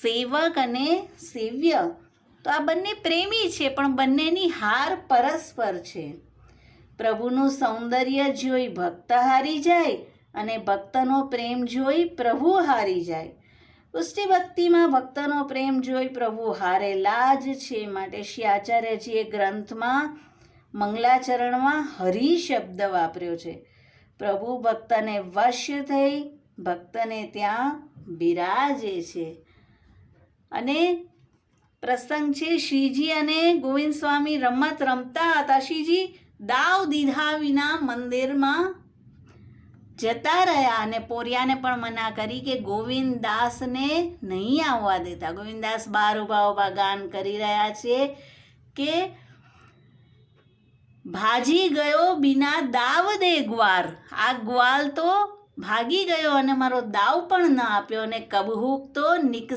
સેવક અને સેવ્ય, તો આ બંને પ્રેમી છે, પણ બંનેની હાર પરસ્પર છે. પ્રભુનું સૌંદર્ય જોઈ ભક્ત હારી જાય અને ભક્તનો પ્રેમ જોઈ પ્રભુ હારી જાય. પુષ્ટિ ભક્તિમાં ભક્તનો પ્રેમ જોઈ પ્રભુ હારેલા જ છે. માટે શ્રી આચાર્યજીએ ગ્રંથમાં મંગલાચરણમાં હરિ શબ્દ વાપર્યો છે. પ્રભુ ભક્તને વશ્ય થઈ ભક્તને ત્યાં બિરાજે છે. અને પ્રસંગ છે, શ્રીજી અને ગોવિંદ સ્વામી રમત રમતા હતા. શ્રીજી દાવ દીધા વિના મંદિરમાં જતા રહ્યા અને પોરિયાને પણ મના કરી કે ગોવિંદદાસને નહીં આવવા દેતા. ગોવિંદદાસ બહાર ઊભા ગાન કરી રહ્યા છે કે ભાજી ગયો બિના દાવ દે ગ્વાર. આ ગ્વાલ તો ભાગી ગયો અને મારો દાવ પણ ન આપ્યો. અને કબહુક તો